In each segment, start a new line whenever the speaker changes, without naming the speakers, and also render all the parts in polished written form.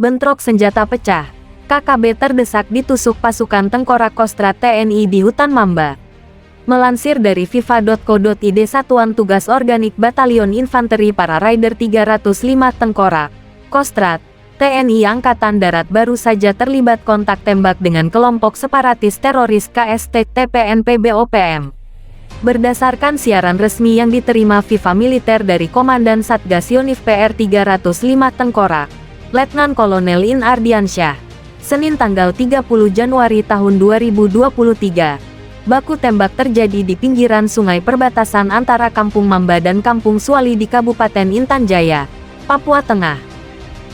Bentrok senjata pecah. KKB terdesak ditusuk pasukan tengkorak Kostrad TNI di hutan Mamba. Melansir dari FIFA.co.id, Satuan Tugas Organik Batalion Infanteri Para Rider 305 Tengkorak Kostrad TNI Angkatan Darat baru saja terlibat kontak tembak dengan kelompok separatis teroris KST TPNP-BOPM. Berdasarkan siaran resmi yang diterima FIFA Militer dari Komandan Satgas Yonif PR 305 Tengkorak, Letnan Kolonel In Ardiansyah, Senin tanggal 30 Januari tahun 2023, baku tembak terjadi di pinggiran sungai perbatasan antara Kampung Mamba dan Kampung Suali di Kabupaten Intan Jaya, Papua Tengah.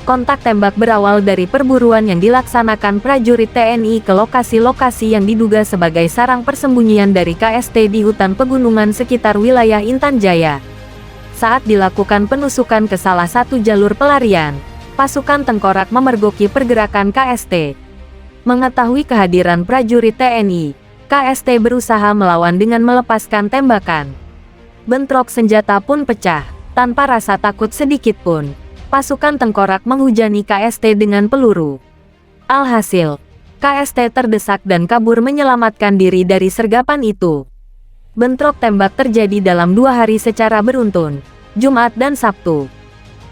Kontak tembak berawal dari perburuan yang dilaksanakan prajurit TNI ke lokasi-lokasi yang diduga sebagai sarang persembunyian dari KST di hutan pegunungan sekitar wilayah Intan Jaya. Saat dilakukan penusukan ke salah satu jalur pelarian, pasukan tengkorak memergoki pergerakan KST. Mengetahui kehadiran prajurit TNI, KST berusaha melawan dengan melepaskan tembakan. Bentrok senjata pun pecah, tanpa rasa takut sedikit pun. Pasukan tengkorak menghujani KST dengan peluru. Alhasil, KST terdesak dan kabur menyelamatkan diri dari sergapan itu. Bentrok tembak terjadi dalam 2 hari secara beruntun, Jumat dan Sabtu.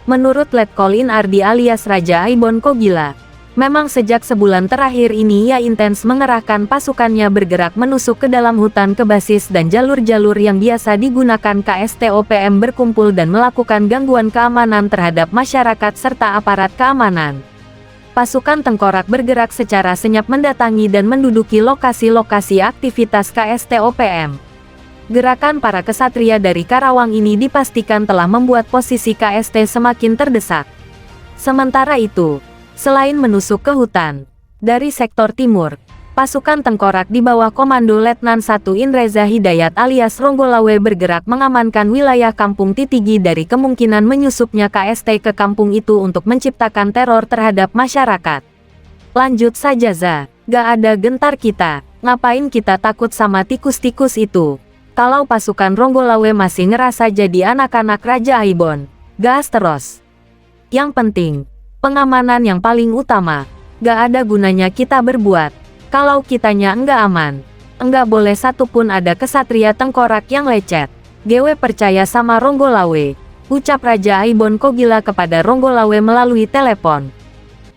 Menurut Letkol In Ardi alias Raja Aibon Kogila, memang sejak sebulan terakhir ini ia intens mengerahkan pasukannya bergerak menusuk ke dalam hutan ke basis dan jalur-jalur yang biasa digunakan KST-OPM berkumpul dan melakukan gangguan keamanan terhadap masyarakat serta aparat keamanan. Pasukan tengkorak bergerak secara senyap mendatangi dan menduduki lokasi-lokasi aktivitas KST-OPM. Gerakan para kesatria dari Karawang ini dipastikan telah membuat posisi KST semakin terdesak. Sementara itu, selain menusuk ke hutan, dari sektor timur, pasukan tengkorak di bawah komando Letnan 1 Inreza Hidayat alias Ronggolawe bergerak mengamankan wilayah Kampung Titigi dari kemungkinan menyusupnya KST ke kampung itu untuk menciptakan teror terhadap masyarakat. Lanjut saja Za, gak ada gentar kita, ngapain kita takut sama tikus-tikus itu? Kalau pasukan Ronggolawe masih ngerasa jadi anak-anak Raja Aibon, gas terus. Yang penting, pengamanan yang paling utama. Gak ada gunanya kita berbuat kalau kitanya enggak aman. Enggak boleh satupun ada kesatria tengkorak yang lecet. Gewe percaya sama Ronggolawe, ucap Raja Aibon Kogila kepada Ronggolawe melalui telepon.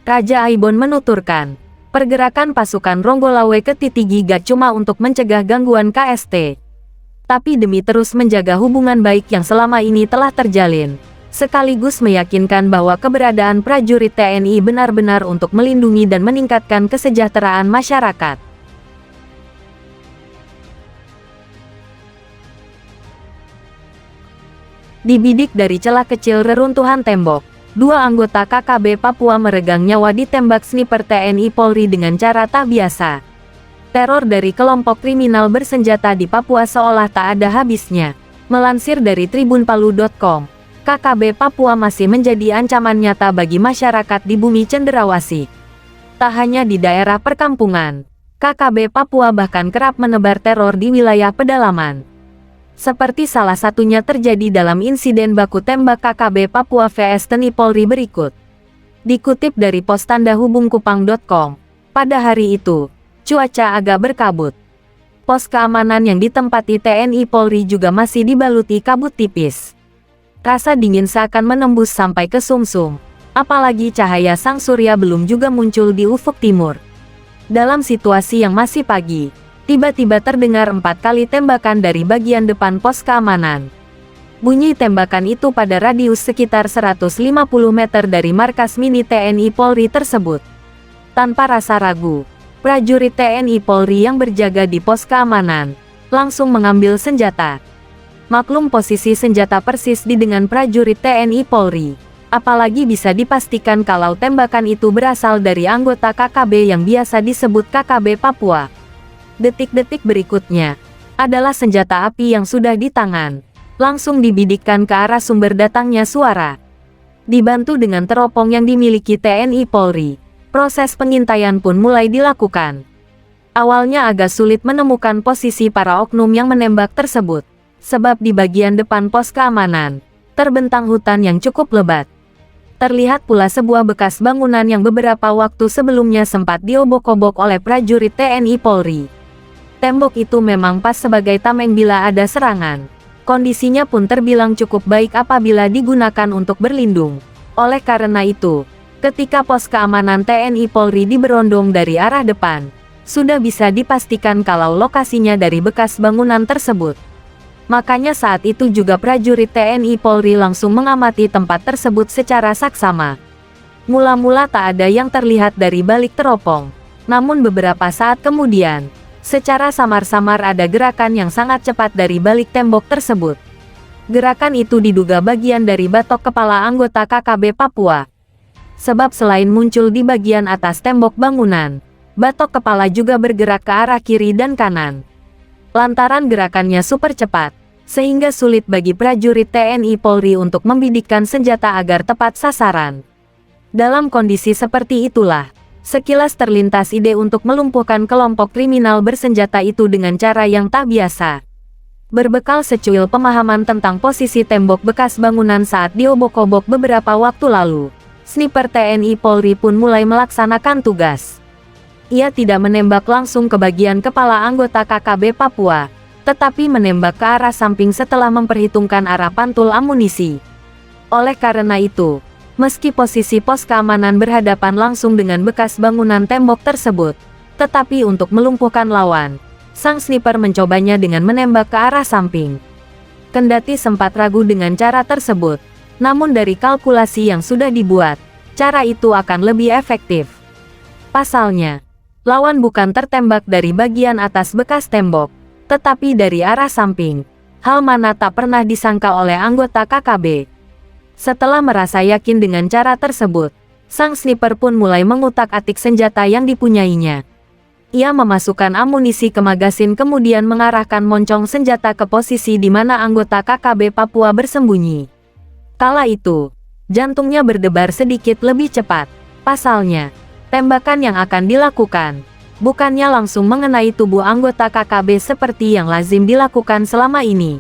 Raja Aibon menuturkan, pergerakan pasukan Ronggolawe ke Titigi gak cuma untuk mencegah gangguan KST, tapi demi terus menjaga hubungan baik yang selama ini telah terjalin, sekaligus meyakinkan bahwa keberadaan prajurit TNI benar-benar untuk melindungi dan meningkatkan kesejahteraan masyarakat. Dibidik dari celah kecil reruntuhan tembok, 2 anggota KKB Papua meregang nyawa ditembak sniper TNI Polri dengan cara tak biasa. Teror dari kelompok kriminal bersenjata di Papua seolah tak ada habisnya. Melansir dari tribunpalu.com, KKB Papua masih menjadi ancaman nyata bagi masyarakat di bumi cenderawasih. Tak hanya di daerah perkampungan, KKB Papua bahkan kerap menebar teror di wilayah pedalaman. Seperti salah satunya terjadi dalam insiden baku tembak KKB Papua vs TNI Polri berikut. Dikutip dari pos tanda hubungkupang.com, pada hari itu, cuaca agak berkabut. Pos keamanan yang ditempati TNI Polri juga masih dibaluti kabut tipis. Rasa dingin seakan menembus sampai ke sumsum, apalagi cahaya sang surya belum juga muncul di ufuk timur. Dalam situasi yang masih pagi, tiba-tiba terdengar 4 kali tembakan dari bagian depan pos keamanan. Bunyi tembakan itu pada radius sekitar 150 meter dari markas mini TNI Polri tersebut. Tanpa rasa ragu, prajurit TNI Polri yang berjaga di pos keamanan langsung mengambil senjata. Maklum posisi senjata persis di dengan prajurit TNI Polri, apalagi bisa dipastikan kalau tembakan itu berasal dari anggota KKB yang biasa disebut KKB Papua. Detik-detik berikutnya adalah senjata api yang sudah di tangan, langsung dibidikkan ke arah sumber datangnya suara. Dibantu dengan teropong yang dimiliki TNI Polri, proses pengintaian pun mulai dilakukan. Awalnya agak sulit menemukan posisi para oknum yang menembak tersebut, sebab di bagian depan pos keamanan terbentang hutan yang cukup lebat. Terlihat pula sebuah bekas bangunan yang beberapa waktu sebelumnya sempat diobok-obok oleh prajurit TNI Polri. Tembok itu memang pas sebagai tameng bila ada serangan. Kondisinya pun terbilang cukup baik apabila digunakan untuk berlindung. Oleh karena itu, ketika pos keamanan TNI Polri diberondong dari arah depan, sudah bisa dipastikan kalau lokasinya dari bekas bangunan tersebut. Makanya saat itu juga prajurit TNI Polri langsung mengamati tempat tersebut secara saksama. Mula-mula tak ada yang terlihat dari balik teropong. Namun beberapa saat kemudian, secara samar-samar ada gerakan yang sangat cepat dari balik tembok tersebut. Gerakan itu diduga bagian dari batok kepala anggota KKB Papua. Sebab selain muncul di bagian atas tembok bangunan, batok kepala juga bergerak ke arah kiri dan kanan. Lantaran gerakannya super cepat, sehingga sulit bagi prajurit TNI Polri untuk membidikkan senjata agar tepat sasaran. Dalam kondisi seperti itulah, sekilas terlintas ide untuk melumpuhkan kelompok kriminal bersenjata itu dengan cara yang tak biasa. Berbekal secuil pemahaman tentang posisi tembok bekas bangunan saat diobok-obok beberapa waktu lalu, sniper TNI Polri pun mulai melaksanakan tugas. Ia tidak menembak langsung ke bagian kepala anggota KKB Papua, tetapi menembak ke arah samping setelah memperhitungkan arah pantul amunisi. Oleh karena itu, meski posisi pos keamanan berhadapan langsung dengan bekas bangunan tembok tersebut, tetapi untuk melumpuhkan lawan, sang sniper mencobanya dengan menembak ke arah samping. Kendati sempat ragu dengan cara tersebut, namun dari kalkulasi yang sudah dibuat, cara itu akan lebih efektif. Pasalnya, lawan bukan tertembak dari bagian atas bekas tembok, tetapi dari arah samping, hal mana tak pernah disangka oleh anggota KKB. Setelah merasa yakin dengan cara tersebut, sang sniper pun mulai mengutak-atik senjata yang dipunyainya. Ia memasukkan amunisi ke magasin kemudian mengarahkan moncong senjata ke posisi di mana anggota KKB Papua bersembunyi. Kala itu, jantungnya berdebar sedikit lebih cepat. Pasalnya, tembakan yang akan dilakukan bukannya langsung mengenai tubuh anggota KKB seperti yang lazim dilakukan selama ini.